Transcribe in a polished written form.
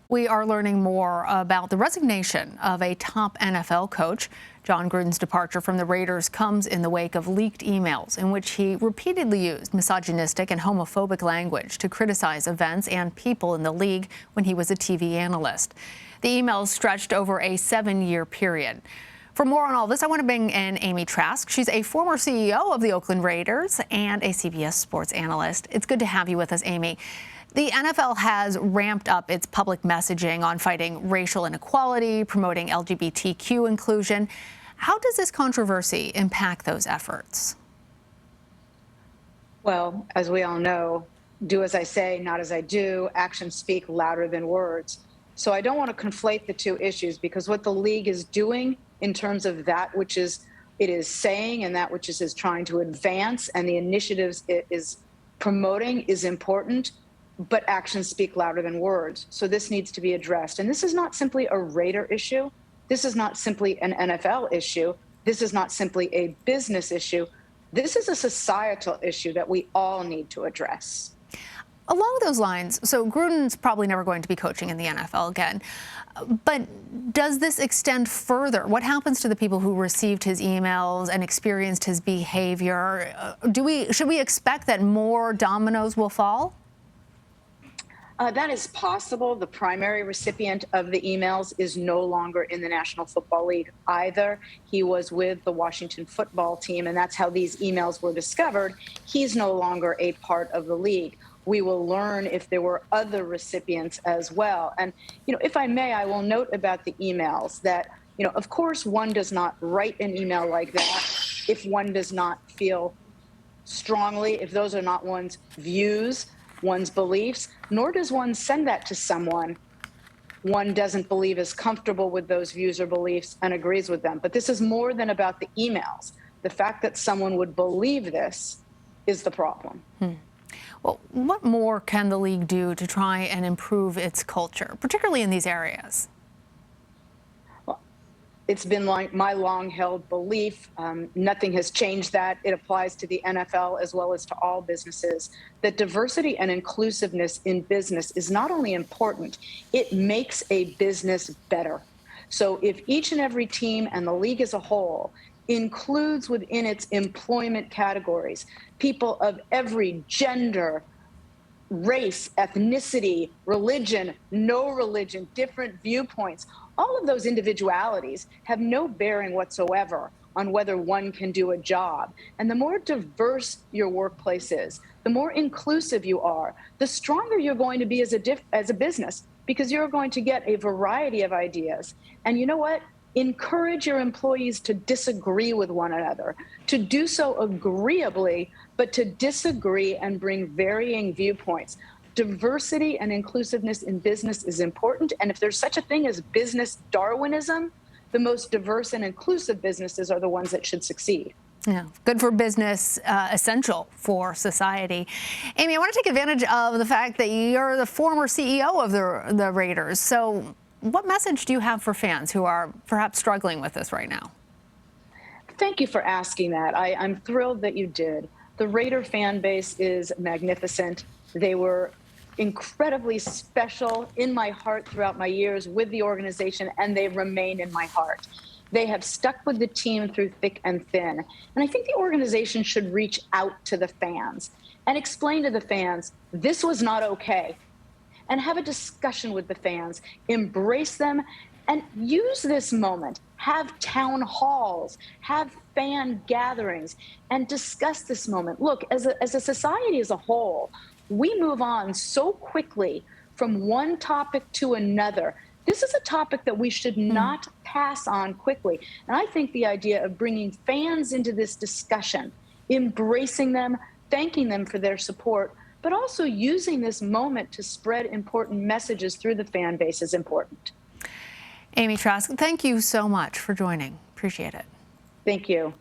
We are learning more about the resignation of a top NFL coach. Jon Gruden's departure from the Raiders comes in the wake of leaked emails in which he repeatedly used misogynistic and homophobic language to criticize events and people in the league when he was a TV analyst. The emails stretched over a 7-year period. For more on all this, I want to bring in Amy Trask. She's a former CEO of the Oakland Raiders and a CBS sports analyst. It's good to have you with us, Amy. The NFL has ramped up its public messaging on fighting racial inequality, promoting LGBTQ inclusion. How does this controversy impact those efforts? Well, as we all know, do as I say, not as I do. Actions speak louder than words. So I don't want to conflate the two issues, because what the league is doing in terms of that which it is saying and that which is trying to advance and the initiatives it is promoting is important, but actions speak louder than words. So this needs to be addressed. And this is not simply a Raider issue. This is not simply an NFL issue. This is not simply a business issue. This is a societal issue that we all need to address. Along those lines, so Gruden's probably never going to be coaching in the NFL again. But does this extend further? What happens to the people who received his emails and experienced his behavior? Should we expect that more dominoes will fall? That is possible. The primary recipient of the emails is no longer in the National Football League either. He was with the Washington football team, and that's how these emails were discovered. He's no longer a part of the league. We will learn if there were other recipients as well. And, if I may, I will note about the emails that, of course, one does not write an email like that if one does not feel strongly, if those are not one's views, one's beliefs, nor does one send that to someone one doesn't believe is comfortable with those views or beliefs and agrees with them. But this is more than about the emails. The fact that someone would believe this is the problem. Well, what more can the league do to try and improve its culture, particularly in these areas? Well, it's been my long-held belief. Nothing has changed that. It applies to the NFL as well as to all businesses, that diversity and inclusiveness in business is not only important, it makes a business better. So if each and every team and the league as a whole includes within its employment categories people of every gender, race, ethnicity, religion, no religion, different viewpoints, all of those individualities have no bearing whatsoever on whether one can do a job. And the more diverse your workplace is, the more inclusive you are, the stronger you're going to be as a business, because you're going to get a variety of ideas. And you know what? Encourage your employees to disagree with one another, to do so agreeably, but to disagree and bring varying viewpoints. Diversity and inclusiveness in business is important. And if there's such a thing as business Darwinism, the most diverse and inclusive businesses are the ones that should succeed. Yeah, good for business, essential for society. Amy, I want to take advantage of the fact that you're the former CEO of the Raiders. So what message do you have for fans who are perhaps struggling with this right now? Thank you for asking that. I'm thrilled that you did. The Raider fan base is magnificent. They were incredibly special in my heart throughout my years with the organization, and they remain in my heart. They have stuck with the team through thick and thin. And I think the organization should reach out to the fans and explain to the fans, this was not okay. And have a discussion with the fans, embrace them, and use this moment. Have town halls, have fan gatherings, and discuss this moment. Look, as a society as a whole, we move on so quickly from one topic to another. This is a topic that we should not pass on quickly. And I think the idea of bringing fans into this discussion, embracing them, thanking them for their support, but also using this moment to spread important messages through the fan base is important. Amy Trask, thank you so much for joining. Appreciate it. Thank you.